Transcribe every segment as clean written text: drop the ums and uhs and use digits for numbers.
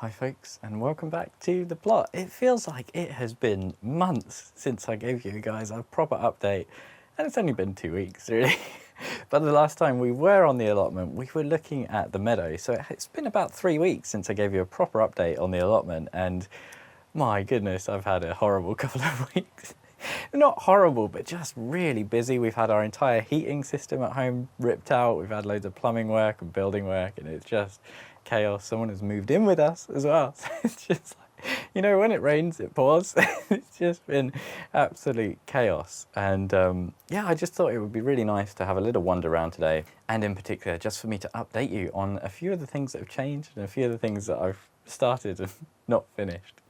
Hi folks, and welcome back to the plot. It feels like it has been months since I gave you guys a proper update, and it's only been 2 weeks really. But the last time we were on the allotment, we were looking at the meadow, so it's been about 3 weeks since I gave you a proper update on the allotment, and my goodness, I've had a horrible couple of weeks. Not horrible, but just really busy. We've had our entire heating system at home ripped out. We've had loads of plumbing work and building work, and it's just chaos. Someone has moved in with us as well. So it's just like, you know, when it rains, it pours. It's just been absolute chaos. And yeah, I just thought it would be really nice to have a little wander around today. And in particular, just for me to update you on a few of the things that have changed and a few of the things that I've started and not finished.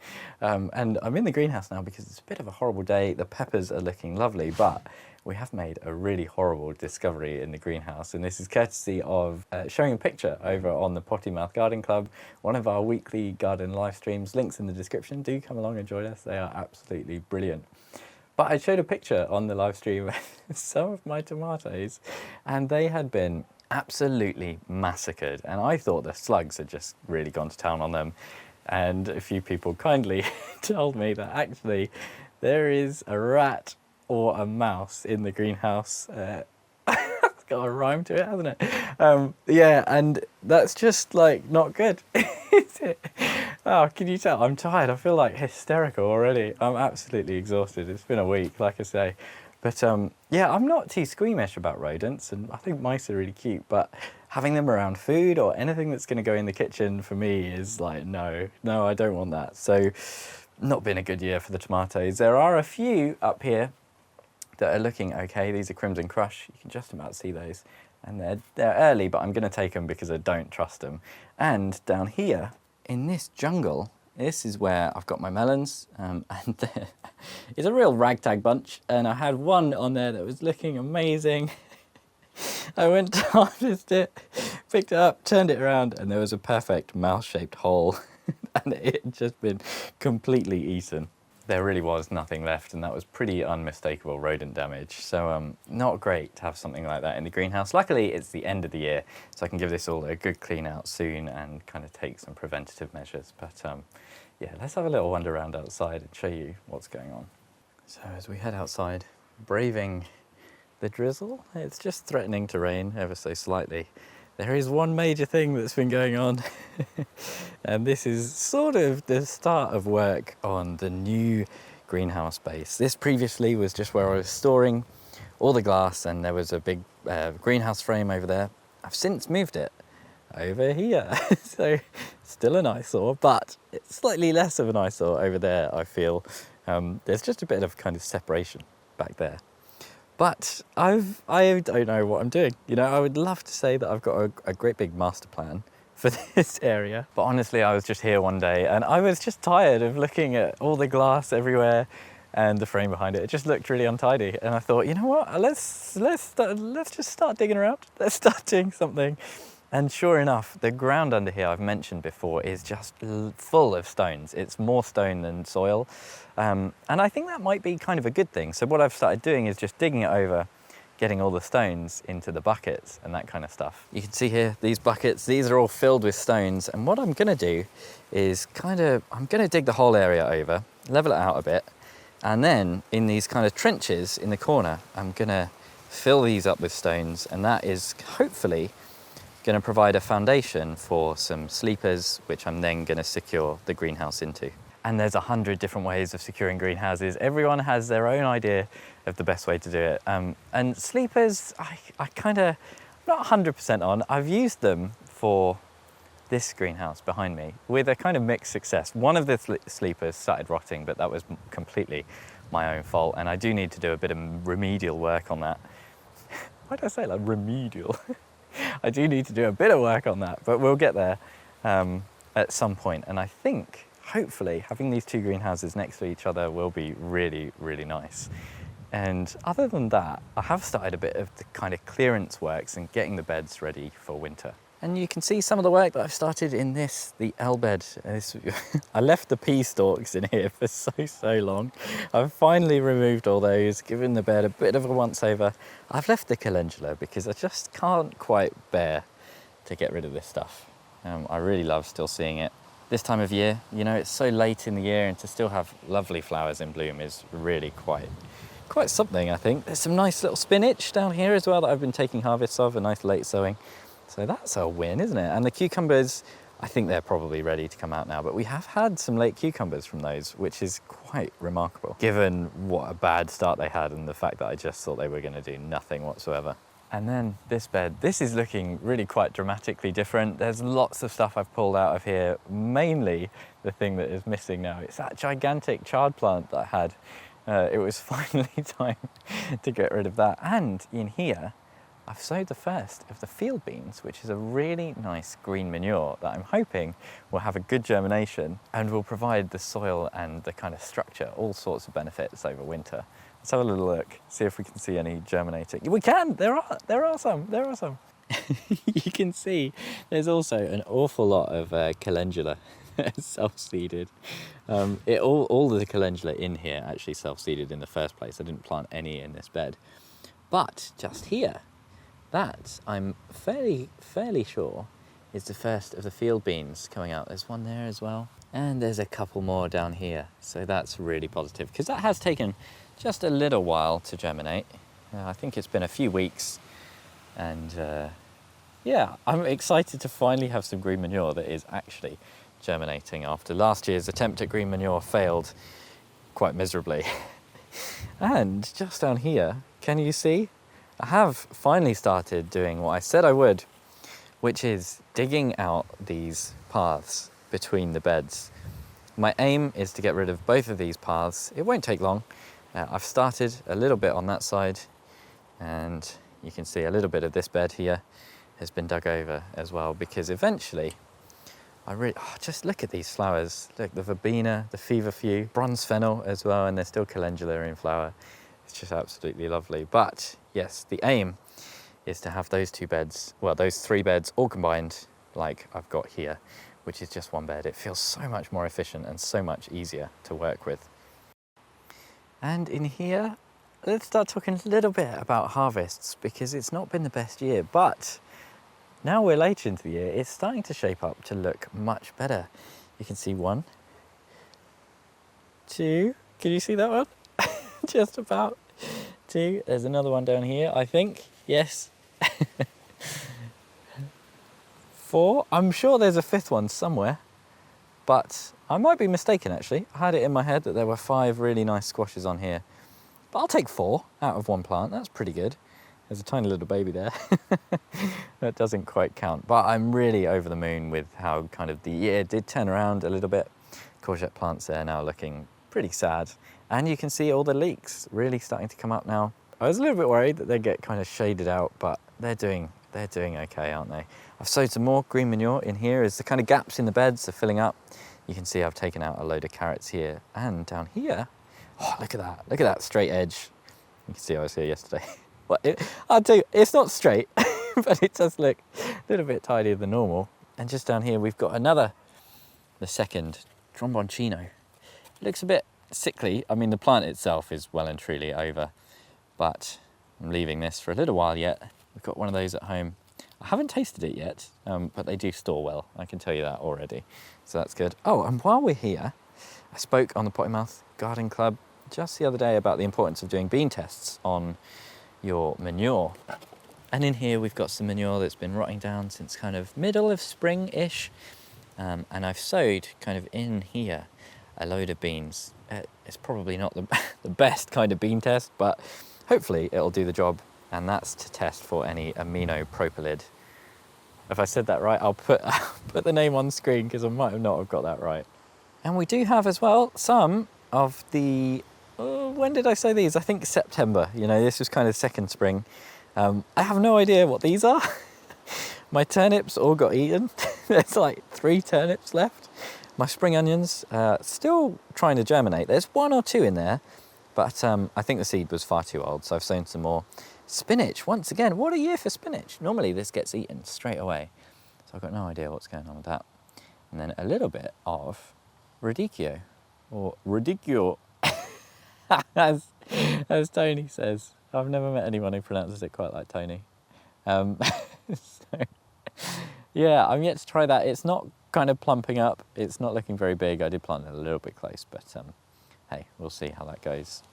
And I'm in the greenhouse now because it's a bit of a horrible day. The peppers are looking lovely, but we have made a really horrible discovery in the greenhouse, and this is courtesy of showing a picture over on the Potty Mouth Garden Club, one of our weekly garden live streams. Links in the description. Do come along and join us. They are absolutely brilliant. But I showed a picture on the live stream of some of my tomatoes, and they had been absolutely massacred, and I thought the slugs had just really gone to town on them. And a few people kindly told me that actually there is a rat or a mouse in the greenhouse. It's got a rhyme to it, hasn't it? Yeah, and that's just like not good, is it? Oh, can you tell? I'm tired. I feel like hysterical already. I'm absolutely exhausted. It's been a week, like I say. But yeah, I'm not too squeamish about rodents, and I think mice are really cute, but having them around food or anything that's going to go in the kitchen for me is like, no, I don't want that. So not been a good year for the tomatoes. There are a few up here that are looking okay. These are Crimson Crush. You can just about see those. And they're early, but I'm going to take them because I don't trust them. And down here in this jungle, this is where I've got my melons, and it's a real ragtag bunch, and I had one on there that was looking amazing. I went to harvest it, picked it up, turned it around, and there was a perfect mouse-shaped hole, and it had just been completely eaten. There really was nothing left, and that was pretty unmistakable rodent damage. So not great to have something like that in the greenhouse. Luckily, it's the end of the year, so I can give this all a good clean out soon and kind of take some preventative measures. But yeah, let's have a little wander around outside and show you what's going on. So as we head outside, braving the drizzle, it's just threatening to rain ever so slightly. There is one major thing that's been going on, and this is sort of the start of work on the new greenhouse base. This previously was just where I was storing all the glass, and there was a big greenhouse frame over there. I've since moved it over here, so still an eyesore, but it's slightly less of an eyesore over there, I feel. There's just a bit of kind of separation back there. But I don't know what I'm doing. You know, I would love to say that I've got a great big master plan for this area. But honestly, I was just here one day and I was just tired of looking at all the glass everywhere and the frame behind it. It just looked really untidy. And I thought, you know what, let's just start digging around. Let's start doing something. And sure enough, the ground under here, I've mentioned before, is just full of stones. It's more stone than soil. And I think that might be kind of a good thing. So what I've started doing is just digging it over, getting all the stones into the buckets and that kind of stuff. You can see here, these buckets, these are all filled with stones. And what I'm gonna do is I'm gonna dig the whole area over, level it out a bit. And then in these kind of trenches in the corner, I'm gonna fill these up with stones. And that is hopefully going to provide a foundation for some sleepers, which I'm then going to secure the greenhouse into. And there's 100 different ways of securing greenhouses. Everyone has their own idea of the best way to do it. And sleepers, I kind of, not 100% on. I've used them for this greenhouse behind me with a kind of mixed success. One of the sleepers started rotting, but that was completely my own fault. And I do need to do a bit of remedial work on that. Why did I say like remedial? I do need to do a bit of work on that, but we'll get there at some point. And I think, hopefully, having these two greenhouses next to each other will be really, really nice. And other than that, I have started a bit of the kind of clearance works and getting the beds ready for winter. And you can see some of the work that I've started in this, the L bed. I left the pea stalks in here for so long. I've finally removed all those, given the bed a bit of a once over. I've left the calendula because I just can't quite bear to get rid of this stuff. I really love still seeing it. this time of year. You know, it's so late in the year, and to still have lovely flowers in bloom is really quite something, I think. There's some nice little spinach down here as well that I've been taking harvests of, a nice late sowing. So that's a win, isn't it? And the cucumbers, I think they're probably ready to come out now, but we have had some late cucumbers from those, which is quite remarkable, given what a bad start they had and the fact that I just thought they were going to do nothing whatsoever. And then this bed, this is looking really quite dramatically different. There's lots of stuff I've pulled out of here. Mainly the thing that is missing now, it's that gigantic chard plant that I had. It was finally time to get rid of that. And in here, I've sowed the first of the field beans, which is a really nice green manure that I'm hoping will have a good germination and will provide the soil and the kind of structure, all sorts of benefits over winter. Let's have a little look, see if we can see any germinating. We can, there are some. You can see there's also an awful lot of calendula self-seeded. All the calendula in here actually self-seeded in the first place. I didn't plant any in this bed. But just here, that I'm fairly sure is the first of the field beans coming out. There's one there as well. And there's a couple more down here. So that's really positive, because that has taken just a little while to germinate. I think it's been a few weeks. And yeah, I'm excited to finally have some green manure that is actually germinating after last year's attempt at green manure failed quite miserably. And just down here, can you see? I have finally started doing what I said I would, which is digging out these paths between the beds. My aim is to get rid of both of these paths. It won't take long. I've started a little bit on that side, and you can see a little bit of this bed here has been dug over as well, because eventually just look at these flowers. Look, the verbena, the feverfew, bronze fennel as well, and there's still calendula in flower. It's just absolutely lovely. But yes, the aim is to have those two beds, well, those three beds all combined like I've got here, which is just one bed. It feels so much more efficient and so much easier to work with. And in here, let's start talking a little bit about harvests, because it's not been the best year, but now we're later into the year, it's starting to shape up to look much better. You can see 1, 2, can you see that one? Just about 2. There's another one down here, I think. Yes. 4. I'm sure there's a 5th one somewhere, but I might be mistaken actually. I had it in my head that there were 5 really nice squashes on here. But I'll take 4 out of one plant. That's pretty good. There's a tiny little baby there. That doesn't quite count. But I'm really over the moon with how kind of the year did turn around a little bit. Courgette plants there now looking pretty sad. And you can see all the leeks really starting to come up now. I was a little bit worried that they'd get kind of shaded out, but they're doing okay, aren't they? I've sowed some more green manure in here as the kind of gaps in the beds are filling up. You can see I've taken out a load of carrots here, and down here, oh, look at that straight edge. You can see I was here yesterday. Well, I'll tell you, it's not straight, but it does look a little bit tidier than normal. And just down here, we've got the second tromboncino. It looks a bit sickly. I mean, the plant itself is well and truly over, but I'm leaving this for a little while yet. We've got one of those at home. I haven't tasted it yet, but they do store well. I can tell you that already. So that's good. Oh, and while we're here, I spoke on the Potty Mouth Garden Club just the other day about the importance of doing bean tests on your manure. And in here we've got some manure that's been rotting down since kind of middle of spring-ish. And I've sowed kind of in here a load of beans. It's probably not the best kind of bean test, but hopefully it'll do the job. And that's to test for any aminopropylid. If I said that right, I'll put the name on the screen, because I might have not have got that right. And we do have as well some of the, when did I sow these? I think September. You know, this was kind of second spring. I have no idea what these are. My turnips all got eaten. There's like 3 turnips left. My spring onions, still trying to germinate. There's 1 or 2 in there, but I think the seed was far too old, so I've sown some more. Spinach, once again, what a year for spinach. Normally this gets eaten straight away, so I've got no idea what's going on with that. And then a little bit of radicchio, or radicchio, as Tony says. I've never met anyone who pronounces it quite like Tony. So, yeah, I'm yet to try that. It's not kind of plumping up. It's not looking very big. I did plant it a little bit close, but hey, we'll see how that goes.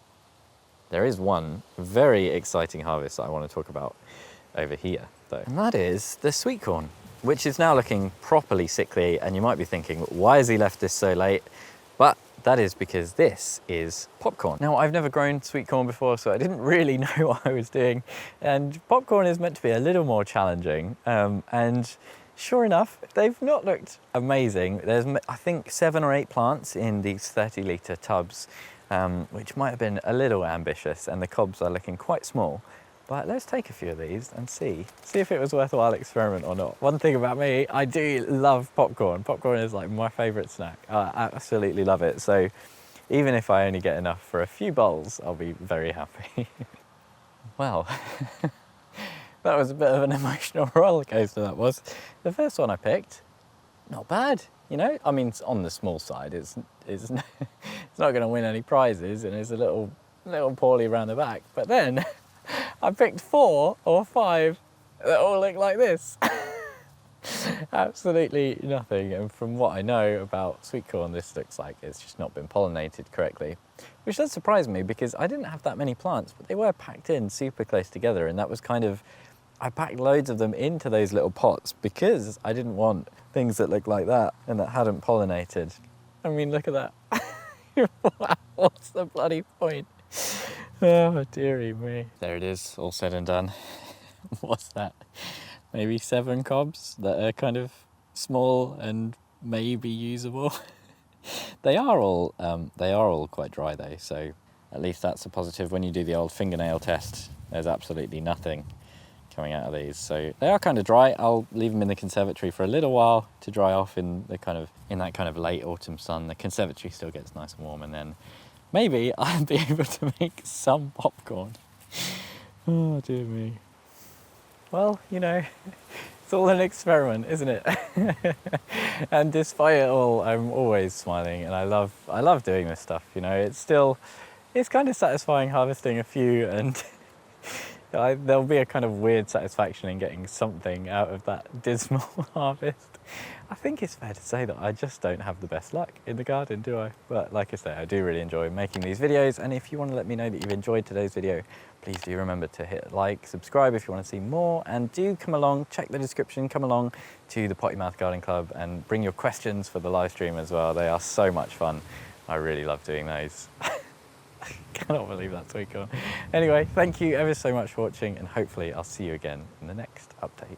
There is one very exciting harvest that I want to talk about over here, though, and that is the sweet corn, which is now looking properly sickly, and you might be thinking, why has he left this so late? But that is because this is popcorn. Now, I've never grown sweet corn before, so I didn't really know what I was doing, and popcorn is meant to be a little more challenging, and sure enough, they've not looked amazing. There's, I think, 7 or 8 plants in these 30-litre tubs, which might have been a little ambitious, and the cobs are looking quite small. But let's take a few of these and see if it was a worthwhile experiment or not. One thing about me, I do love popcorn. Popcorn is like my favourite snack. I absolutely love it. So even if I only get enough for a few bowls, I'll be very happy. Well, that was a bit of an emotional roller coaster, that was. The first one I picked, not bad, you know? I mean, it's on the small side. It's not going to win any prizes, and it's a little poorly around the back. But then I picked 4 or 5 that all look like this. Absolutely nothing. And from what I know about sweet corn, this looks like it's just not been pollinated correctly, which does surprise me because I didn't have that many plants, but they were packed in super close together. And that was kind of, I packed loads of them into those little pots because I didn't want things that looked like that and that hadn't pollinated. I mean, look at that. Wow, what's the bloody point? Oh, dearie me. There it is, all said and done. What's that? Maybe 7 cobs that are kind of small and maybe usable. They are all quite dry though, so at least that's a positive. When you do the old fingernail test, there's absolutely nothing coming out of these. So they are kind of dry. I'll leave them in the conservatory for a little while to dry off in that kind of late autumn sun. The conservatory still gets nice and warm, and then maybe I'll be able to make some popcorn. Oh, dear me. Well, you know, it's all an experiment, isn't it? And despite it all, I'm always smiling, and I love doing this stuff, you know. It's kind of satisfying harvesting a few, and there'll be a kind of weird satisfaction in getting something out of that dismal harvest. I think it's fair to say that I just don't have the best luck in the garden, do I? But like I say, I do really enjoy making these videos, and if you want to let me know that you've enjoyed today's video, please do remember to hit like, subscribe if you want to see more, and do come along, check the description, come along to the Potty Mouth Garden Club and bring your questions for the live stream as well. They are so much fun. I really love doing those. I cannot believe that's sweet corn. Anyway, thank you ever so much for watching, and hopefully I'll see you again in the next update.